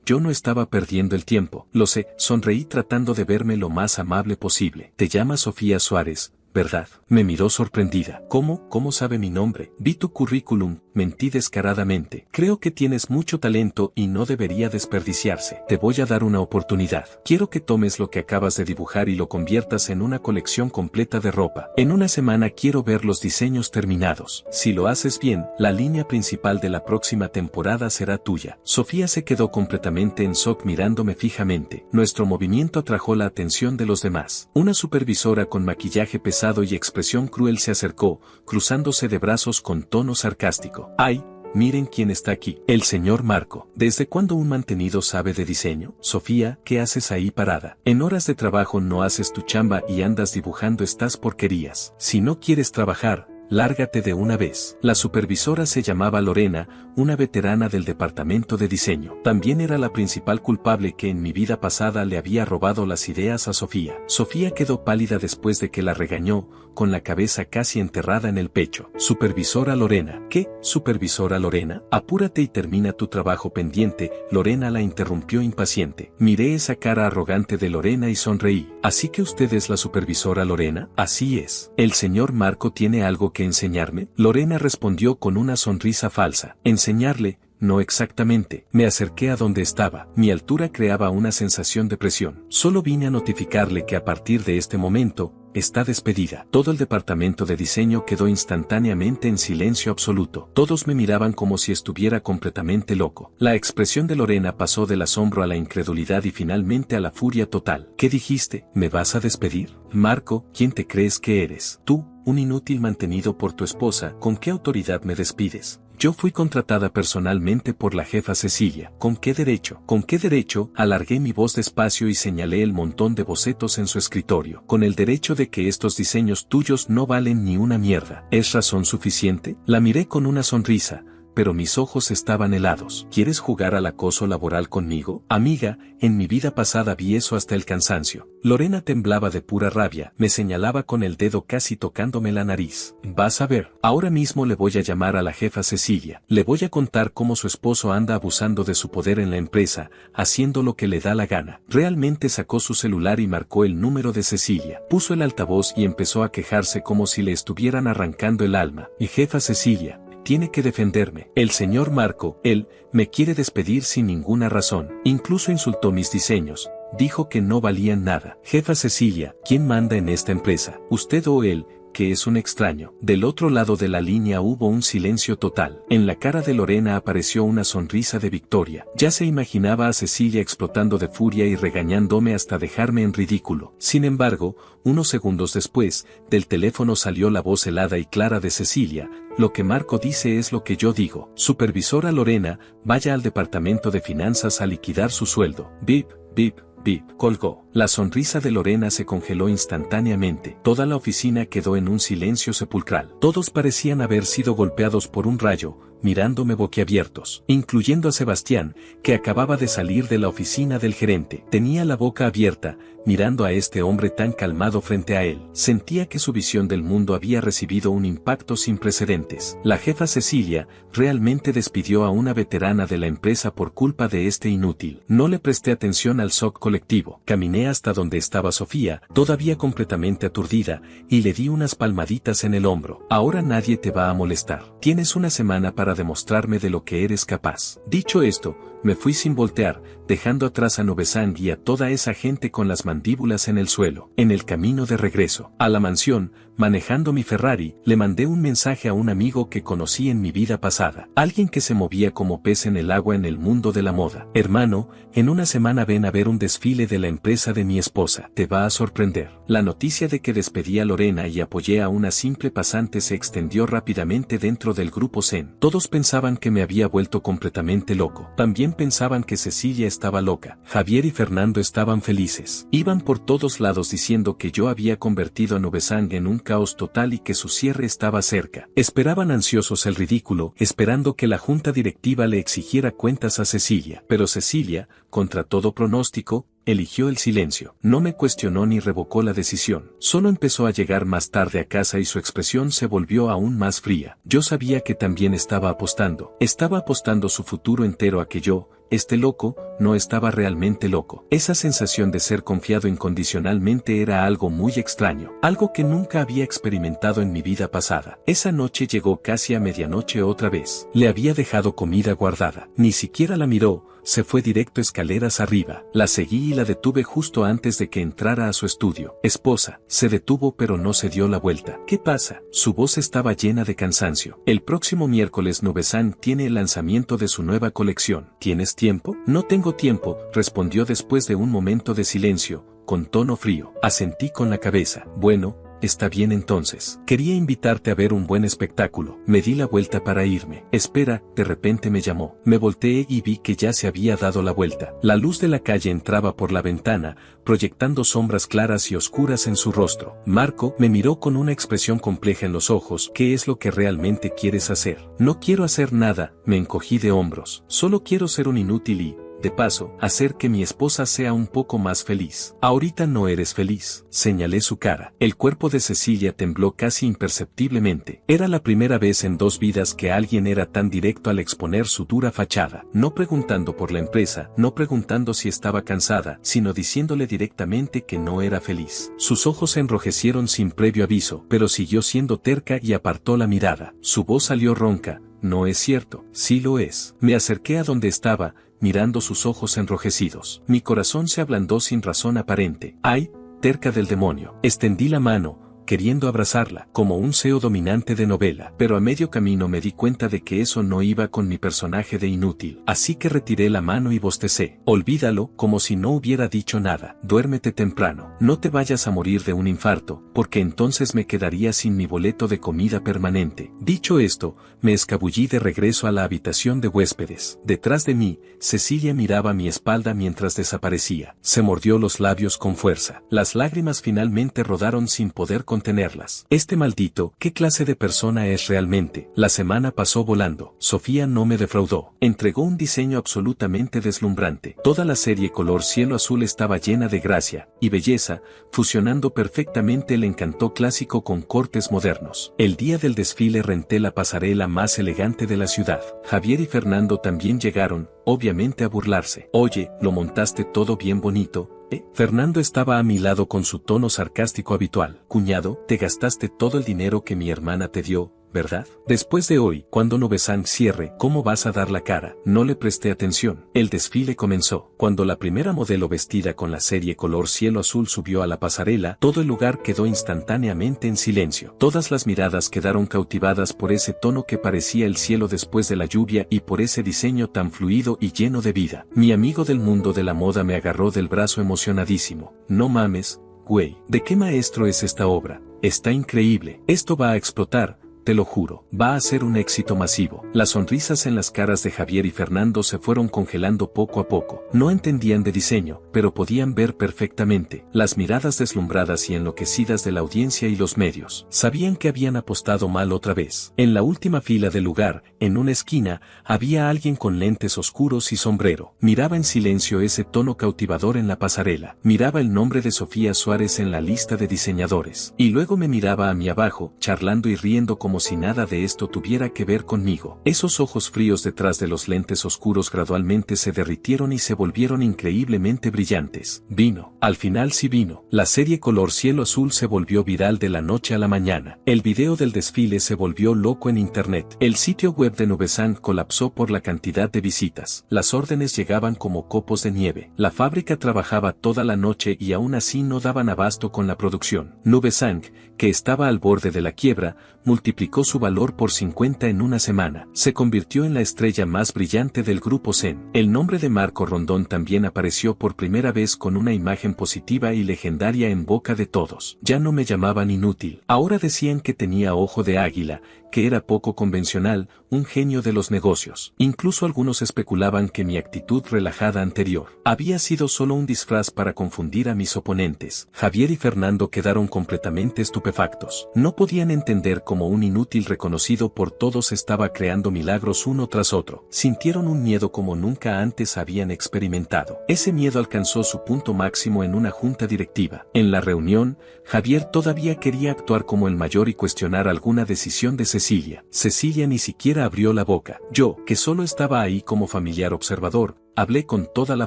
Yo no estaba perdiendo el tiempo. Lo sé, sonreí tratando de verme lo más amable posible. ¿Te llamas Sofía Suárez, ¿verdad? Me miró sorprendida. ¿Cómo? ¿Cómo sabe mi nombre? Vi tu currículum, mentí descaradamente. Creo que tienes mucho talento y no debería desperdiciarse. Te voy a dar una oportunidad. Quiero que tomes lo que acabas de dibujar y lo conviertas en una colección completa de ropa. En una semana quiero ver los diseños terminados. Si lo haces bien, la línea principal de la próxima temporada será tuya. Sofía se quedó completamente en shock mirándome fijamente. Nuestro movimiento atrajo la atención de los demás. Una supervisora con maquillaje pesado y expresión cruel se acercó, cruzándose de brazos con tono sarcástico. ¡Ay! Miren quién está aquí. El señor Marco. ¿Desde cuándo un mantenido sabe de diseño? Sofía, ¿qué haces ahí parada? En horas de trabajo no haces tu chamba y andas dibujando estas porquerías. Si no quieres trabajar, lárgate de una vez. La supervisora se llamaba Lorena, una veterana del departamento de diseño. También era la principal culpable que en mi vida pasada le había robado las ideas a Sofía. Sofía quedó pálida después de que la regañó, con la cabeza casi enterrada en el pecho. Supervisora Lorena. ¿Qué? ¿Supervisora Lorena? Apúrate y termina tu trabajo pendiente. Lorena la interrumpió impaciente. Miré esa cara arrogante de Lorena y sonreí. ¿Así que usted es la supervisora Lorena? Así es. ¿El señor Marco tiene algo que enseñarme? Lorena respondió con una sonrisa falsa. ¿Enseñarle? No exactamente. Me acerqué a donde estaba. Mi altura creaba una sensación de presión. Solo vine a notificarle que a partir de este momento, está despedida. Todo el departamento de diseño quedó instantáneamente en silencio absoluto. Todos me miraban como si estuviera completamente loco. La expresión de Lorena pasó del asombro a la incredulidad y finalmente a la furia total. ¿Qué dijiste? ¿Me vas a despedir? Marco, ¿quién te crees que eres? Tú, un inútil mantenido por tu esposa. ¿Con qué autoridad me despides? Yo fui contratada personalmente por la jefa Cecilia. ¿Con qué derecho? ¿Con qué derecho? Alargué mi voz despacio y señalé el montón de bocetos en su escritorio. Con el derecho de que estos diseños tuyos no valen ni una mierda. ¿Es razón suficiente? La miré con una sonrisa, pero mis ojos estaban helados. ¿Quieres jugar al acoso laboral conmigo? Amiga, en mi vida pasada vi eso hasta el cansancio. Lorena temblaba de pura rabia, me señalaba con el dedo casi tocándome la nariz. Vas a ver, ahora mismo le voy a llamar a la jefa Cecilia. Le voy a contar cómo su esposo anda abusando de su poder en la empresa, haciendo lo que le da la gana. Realmente sacó su celular y marcó el número de Cecilia. Puso el altavoz y empezó a quejarse como si le estuvieran arrancando el alma. Mi jefa Cecilia tiene que defenderme. El señor Marco, él, me quiere despedir sin ninguna razón. Incluso insultó mis diseños. Dijo que no valían nada. Jefa Cecilia, ¿quién manda en esta empresa? ¿Usted o él, que es un extraño? Del otro lado de la línea hubo un silencio total. En la cara de Lorena apareció una sonrisa de victoria. Ya se imaginaba a Cecilia explotando de furia y regañándome hasta dejarme en ridículo. Sin embargo, unos segundos después, del teléfono salió la voz helada y clara de Cecilia. Lo que Marco dice es lo que yo digo. Supervisora Lorena, vaya al departamento de finanzas a liquidar su sueldo. Bip, bip. Bip, colgó. La sonrisa de Lorena se congeló instantáneamente. Toda la oficina quedó en un silencio sepulcral. Todos parecían haber sido golpeados por un rayo, mirándome boquiabiertos, incluyendo a Sebastián, que acababa de salir de la oficina del gerente. Tenía la boca abierta, mirando a este hombre tan calmado frente a él. Sentía que su visión del mundo había recibido un impacto sin precedentes. La jefa Cecilia realmente despidió a una veterana de la empresa por culpa de este inútil. No le presté atención al shock colectivo. Caminé hasta donde estaba Sofía, todavía completamente aturdida, y le di unas palmaditas en el hombro. Ahora nadie te va a molestar. Tienes una semana para demostrarme de lo que eres capaz. Dicho esto, me fui sin voltear, dejando atrás a Novesang y a toda esa gente con las mandíbulas en el suelo. En el camino de regreso a la mansión, manejando mi Ferrari, le mandé un mensaje a un amigo que conocí en mi vida pasada. Alguien que se movía como pez en el agua en el mundo de la moda. Hermano, en una semana ven a ver un desfile de la empresa de mi esposa. Te va a sorprender. La noticia de que despedí a Lorena y apoyé a una simple pasante se extendió rápidamente dentro del grupo Zen. Todos pensaban que me había vuelto completamente loco. También pensaban que Cecilia estaba loca. Javier y Fernando estaban felices. Iban por todos lados diciendo que yo había convertido a Novesang en un caos total y que su cierre estaba cerca. Esperaban ansiosos el ridículo, esperando que la junta directiva le exigiera cuentas a Cecilia. Pero Cecilia, contra todo pronóstico, eligió el silencio. No me cuestionó ni revocó la decisión. Solo empezó a llegar más tarde a casa y su expresión se volvió aún más fría. Yo sabía que también estaba apostando. Estaba apostando su futuro entero a que yo, este loco no estaba realmente loco. Esa sensación de ser confiado incondicionalmente era algo muy extraño, algo que nunca había experimentado en mi vida pasada. Esa noche llegó casi a medianoche otra vez. Le había dejado comida guardada. Ni siquiera la miró. Se fue directo escaleras arriba. La seguí y la detuve justo antes de que entrara a su estudio. Esposa, se detuvo pero no se dio la vuelta. ¿Qué pasa? Su voz estaba llena de cansancio. El próximo miércoles Nube-san tiene el lanzamiento de su nueva colección. ¿Tienes tiempo? No tengo tiempo, respondió después de un momento de silencio, con tono frío. Asentí con la cabeza. Bueno, está bien entonces. Quería invitarte a ver un buen espectáculo. Me di la vuelta para irme. Espera, de repente me llamó. Me volteé y vi que ya se había dado la vuelta. La luz de la calle entraba por la ventana, proyectando sombras claras y oscuras en su rostro. Marco me miró con una expresión compleja en los ojos. ¿Qué es lo que realmente quieres hacer? No quiero hacer nada, me encogí de hombros. Solo quiero ser un inútil y, de paso, hacer que mi esposa sea un poco más feliz. Ahorita no eres feliz, señalé su cara. El cuerpo de Cecilia tembló casi imperceptiblemente. Era la primera vez en 2 vidas que alguien era tan directo al exponer su dura fachada, no preguntando por la empresa, no preguntando si estaba cansada, sino diciéndole directamente que no era feliz. Sus ojos se enrojecieron sin previo aviso, pero siguió siendo terca y apartó la mirada. Su voz salió ronca. No es cierto, sí lo es. Me acerqué a donde estaba, mirando sus ojos enrojecidos. Mi corazón se ablandó sin razón aparente. ¡Ay, terca del demonio! Extendí la mano, queriendo abrazarla, como un CEO dominante de novela, pero a medio camino me di cuenta de que eso no iba con mi personaje de inútil. Así que retiré la mano y bostecé. Olvídalo, como si no hubiera dicho nada. Duérmete temprano. No te vayas a morir de un infarto, porque entonces me quedaría sin mi boleto de comida permanente. Dicho esto, me escabullí de regreso a la habitación de huéspedes. Detrás de mí, Cecilia miraba mi espalda mientras desaparecía. Se mordió los labios con fuerza. Las lágrimas finalmente rodaron sin poder contenerlas. Este maldito, ¿qué clase de persona es realmente? La semana pasó volando. Sofía no me defraudó. Entregó un diseño absolutamente deslumbrante. Toda la serie color cielo azul estaba llena de gracia y belleza, fusionando perfectamente el encanto clásico con cortes modernos. El día del desfile renté la pasarela más elegante de la ciudad. Javier y Fernando también llegaron, obviamente a burlarse. Oye, ¿lo montaste todo bien bonito? Fernando estaba a mi lado con su tono sarcástico habitual. Cuñado, te gastaste todo el dinero que mi hermana te dio, ¿verdad? Después de hoy, cuando Nube-san cierre, ¿cómo vas a dar la cara? No le presté atención. El desfile comenzó. Cuando la primera modelo vestida con la serie color cielo azul subió a la pasarela, todo el lugar quedó instantáneamente en silencio. Todas las miradas quedaron cautivadas por ese tono que parecía el cielo después de la lluvia y por ese diseño tan fluido y lleno de vida. Mi amigo del mundo de la moda me agarró del brazo emocionadísimo. No mames, güey. ¿De qué maestro es esta obra? Está increíble. Esto va a explotar. Te lo juro, va a ser un éxito masivo. Las sonrisas en las caras de Javier y Fernando se fueron congelando poco a poco. No entendían de diseño, pero podían ver perfectamente las miradas deslumbradas y enloquecidas de la audiencia y los medios. Sabían que habían apostado mal otra vez. En la última fila del lugar, en una esquina, había alguien con lentes oscuros y sombrero. Miraba en silencio ese tono cautivador en la pasarela. Miraba el nombre de Sofía Suárez en la lista de diseñadores. Y luego me miraba a mí abajo, charlando y riendo como si nada de esto tuviera que ver conmigo. Esos ojos fríos detrás de los lentes oscuros gradualmente se derritieron y se volvieron increíblemente brillantes. Vino. Al final sí vino. La serie color cielo azul se volvió viral de la noche a la mañana. El video del desfile se volvió loco en internet. El sitio web de Nube-san colapsó por la cantidad de visitas. Las órdenes llegaban como copos de nieve. La fábrica trabajaba toda la noche y aún así no daban abasto con la producción. Nube-san, que estaba al borde de la quiebra, multiplicó su valor por 50 en una semana. Se convirtió en la estrella más brillante del grupo Zen. El nombre de Marco Rondón también apareció por primera vez con una imagen positiva y legendaria en boca de todos. Ya no me llamaban inútil. Ahora decían que tenía ojo de águila, que era poco convencional, un genio de los negocios. Incluso algunos especulaban que mi actitud relajada anterior había sido solo un disfraz para confundir a mis oponentes. Javier y Fernando quedaron completamente estupefactos. No podían entender cómo como un inútil reconocido por todos estaba creando milagros uno tras otro. Sintieron un miedo como nunca antes habían experimentado. Ese miedo alcanzó su punto máximo en una junta directiva. En la reunión, Javier todavía quería actuar como el mayor y cuestionar alguna decisión de Cecilia. Cecilia ni siquiera abrió la boca. Yo, que solo estaba ahí como familiar observador, hablé con toda la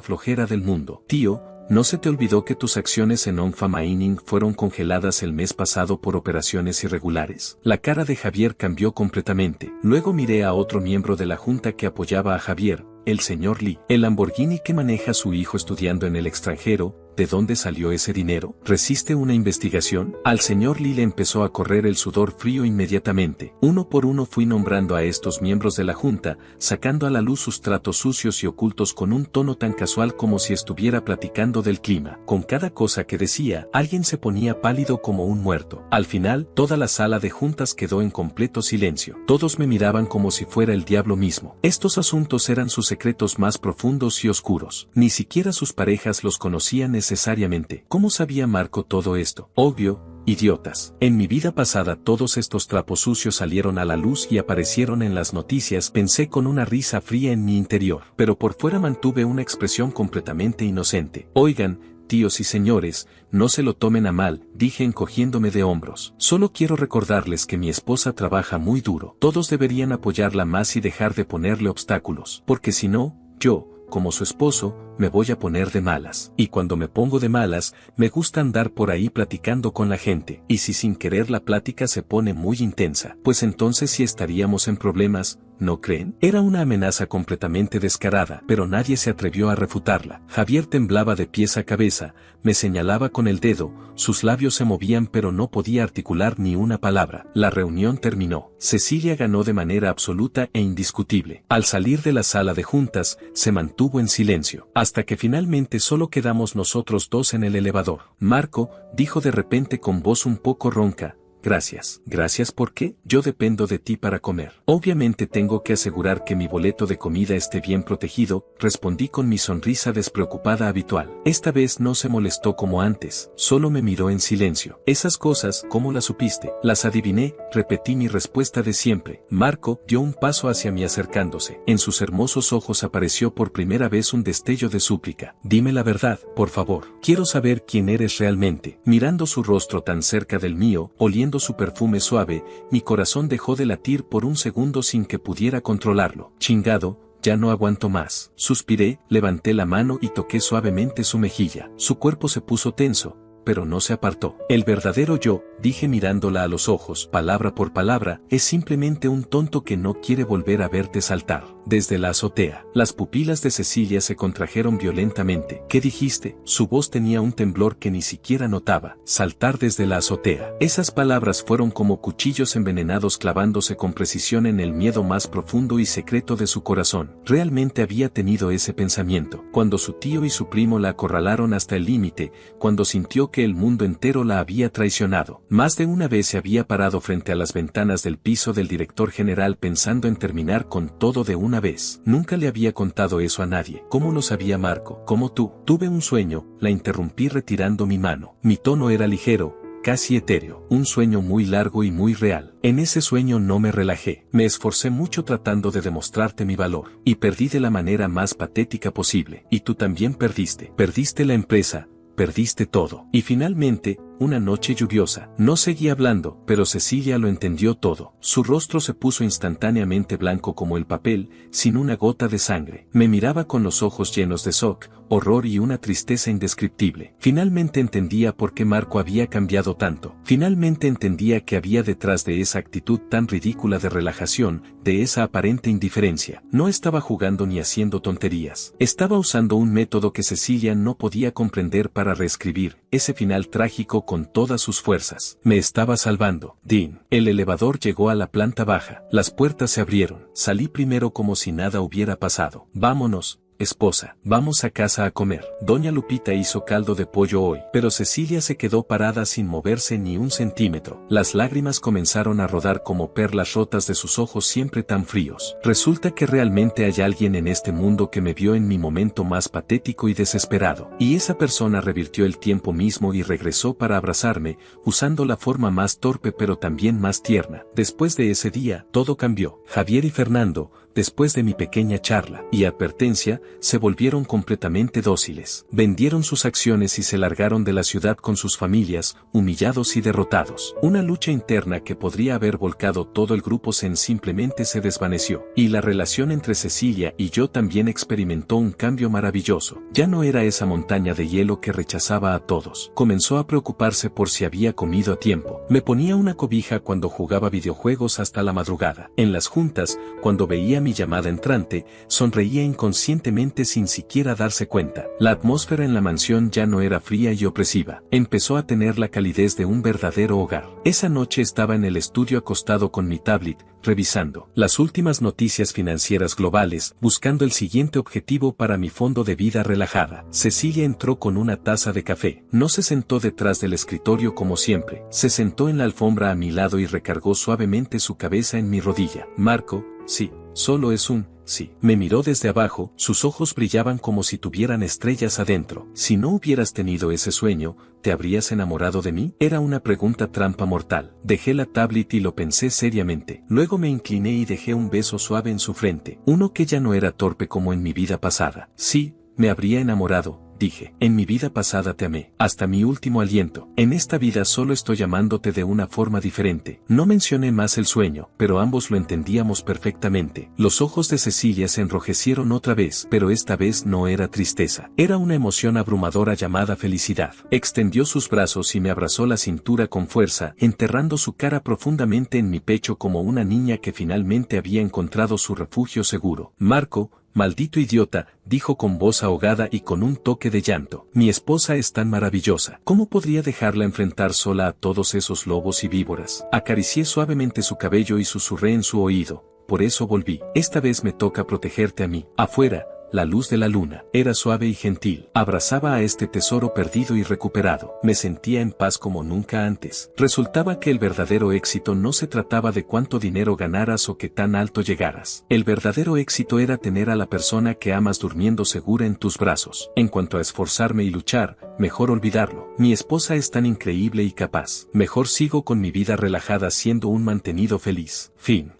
flojera del mundo. Tío, ¿no se te olvidó que tus acciones en Onfa Mining fueron congeladas el mes pasado por operaciones irregulares? La cara de Javier cambió completamente. Luego miré a otro miembro de la junta que apoyaba a Javier, el señor Lee. El Lamborghini que maneja su hijo estudiando en el extranjero, ¿de dónde salió ese dinero? ¿Resiste una investigación? Al señor Lee le empezó a correr el sudor frío inmediatamente. Uno por uno fui nombrando a estos miembros de la junta, sacando a la luz sus tratos sucios y ocultos con un tono tan casual como si estuviera platicando del clima. Con cada cosa que decía, alguien se ponía pálido como un muerto. Al final, toda la sala de juntas quedó en completo silencio. Todos me miraban como si fuera el diablo mismo. Estos asuntos eran sus secretos más profundos y oscuros. Ni siquiera sus parejas los conocían necesariamente. ¿Cómo sabía Marco todo esto? Obvio, idiotas. En mi vida pasada todos estos trapos sucios salieron a la luz y aparecieron en las noticias, pensé con una risa fría en mi interior. Pero por fuera mantuve una expresión completamente inocente. Oigan, tíos y señores, no se lo tomen a mal, dije encogiéndome de hombros. Solo quiero recordarles que mi esposa trabaja muy duro. Todos deberían apoyarla más y dejar de ponerle obstáculos. Porque si no, yo, como su esposo, me voy a poner de malas. Y cuando me pongo de malas, me gusta andar por ahí platicando con la gente. Y si sin querer la plática se pone muy intensa, pues entonces sí estaríamos en problemas, ¿no creen? Era una amenaza completamente descarada, pero nadie se atrevió a refutarla. Javier temblaba de pies a cabeza, me señalaba con el dedo, sus labios se movían pero no podía articular ni una palabra. La reunión terminó. Cecilia ganó de manera absoluta e indiscutible. Al salir de la sala de juntas, se mantuvo en silencio, hasta que finalmente solo quedamos nosotros dos en el elevador. Marco, dijo de repente con voz un poco ronca, gracias. ¿Gracias por qué? Yo dependo de ti para comer. Obviamente tengo que asegurar que mi boleto de comida esté bien protegido, respondí con mi sonrisa despreocupada habitual. Esta vez no se molestó como antes, solo me miró en silencio. Esas cosas, ¿cómo las supiste? Las adiviné, repetí mi respuesta de siempre. Marco dio un paso hacia mí acercándose. En sus hermosos ojos apareció por primera vez un destello de súplica. Dime la verdad, por favor. Quiero saber quién eres realmente. Mirando su rostro tan cerca del mío, oliendo su perfume suave, mi corazón dejó de latir por un segundo sin que pudiera controlarlo. Chingado, ya no aguanto más. Suspiré, levanté la mano y toqué suavemente su mejilla. Su cuerpo se puso tenso, pero no se apartó. El verdadero yo, dije mirándola a los ojos, palabra por palabra, es simplemente un tonto que no quiere volver a verte saltar. Desde la azotea, las pupilas de Cecilia se contrajeron violentamente. ¿Qué dijiste? Su voz tenía un temblor que ni siquiera notaba. Saltar desde la azotea. Esas palabras fueron como cuchillos envenenados clavándose con precisión en el miedo más profundo y secreto de su corazón. Realmente había tenido ese pensamiento. Cuando su tío y su primo la acorralaron hasta el límite, cuando sintió que el mundo entero la había traicionado. Más de una vez se había parado frente a las ventanas del piso del director general pensando en terminar con todo de una vez. Nunca le había contado eso a nadie. ¿Cómo lo sabía Marco? Como tú. Tuve un sueño, la interrumpí retirando mi mano. Mi tono era ligero, casi etéreo. Un sueño muy largo y muy real. En ese sueño no me relajé. Me esforcé mucho tratando de demostrarte mi valor. Y perdí de la manera más patética posible. Y tú también perdiste. Perdiste la empresa. Perdiste todo. Y finalmente, una noche lluviosa. No seguí hablando, pero Cecilia lo entendió todo. Su rostro se puso instantáneamente blanco como el papel, sin una gota de sangre. Me miraba con los ojos llenos de shock, horror y una tristeza indescriptible. Finalmente entendía por qué Marco había cambiado tanto. Finalmente entendía que había detrás de esa actitud tan ridícula de relajación, de esa aparente indiferencia. No estaba jugando ni haciendo tonterías. Estaba usando un método que Cecilia no podía comprender para reescribir ese final trágico con todas sus fuerzas. Me estaba salvando. Dean. El elevador llegó a la planta baja. Las puertas se abrieron. Salí primero como si nada hubiera pasado. Vámonos, esposa, vamos a casa a comer. Doña Lupita hizo caldo de pollo hoy, pero Cecilia se quedó parada sin moverse ni un centímetro. Las lágrimas comenzaron a rodar como perlas rotas de sus ojos siempre tan fríos. Resulta que realmente hay alguien en este mundo que me vio en mi momento más patético y desesperado. Y esa persona revirtió el tiempo mismo y regresó para abrazarme, usando la forma más torpe pero también más tierna. Después de ese día, todo cambió. Javier y Fernando, después de mi pequeña charla y advertencia, se volvieron completamente dóciles. Vendieron sus acciones y se largaron de la ciudad con sus familias, humillados y derrotados. Una lucha interna que podría haber volcado todo el grupo simplemente se desvaneció. Y la relación entre Cecilia y yo también experimentó un cambio maravilloso. Ya no era esa montaña de hielo que rechazaba a todos. Comenzó a preocuparse por si había comido a tiempo. Me ponía una cobija cuando jugaba videojuegos hasta la madrugada. En las juntas, cuando veía mi llamada entrante, sonreía inconscientemente sin siquiera darse cuenta. La atmósfera en la mansión ya no era fría y opresiva. Empezó a tener la calidez de un verdadero hogar. Esa noche estaba en el estudio acostado con mi tablet, revisando las últimas noticias financieras globales, buscando el siguiente objetivo para mi fondo de vida relajada. Cecilia entró con una taza de café. No se sentó detrás del escritorio como siempre. Se sentó en la alfombra a mi lado y recargó suavemente su cabeza en mi rodilla. Marco, sí, solo es un sí. Me miró desde abajo, sus ojos brillaban como si tuvieran estrellas adentro. Si no hubieras tenido ese sueño, ¿te habrías enamorado de mí? Era una pregunta trampa mortal. Dejé la tablet y lo pensé seriamente. Luego me incliné y dejé un beso suave en su frente, uno que ya no era torpe como en mi vida pasada. Sí, me habría enamorado, dije. En mi vida pasada te amé, hasta mi último aliento. En esta vida solo estoy amándote de una forma diferente. No mencioné más el sueño, pero ambos lo entendíamos perfectamente. Los ojos de Cecilia se enrojecieron otra vez, pero esta vez no era tristeza. Era una emoción abrumadora llamada felicidad. Extendió sus brazos y me abrazó la cintura con fuerza, enterrando su cara profundamente en mi pecho como una niña que finalmente había encontrado su refugio seguro. Marco, maldito idiota, dijo con voz ahogada y con un toque de llanto. Mi esposa es tan maravillosa. ¿Cómo podría dejarla enfrentar sola a todos esos lobos y víboras? Acaricié suavemente su cabello y susurré en su oído. Por eso volví. Esta vez me toca protegerte a mí. Afuera, la luz de la luna era suave y gentil. Abrazaba a este tesoro perdido y recuperado. Me sentía en paz como nunca antes. Resultaba que el verdadero éxito no se trataba de cuánto dinero ganaras o qué tan alto llegaras. El verdadero éxito era tener a la persona que amas durmiendo segura en tus brazos. En cuanto a esforzarme y luchar, mejor olvidarlo. Mi esposa es tan increíble y capaz. Mejor sigo con mi vida relajada siendo un mantenido feliz. Fin.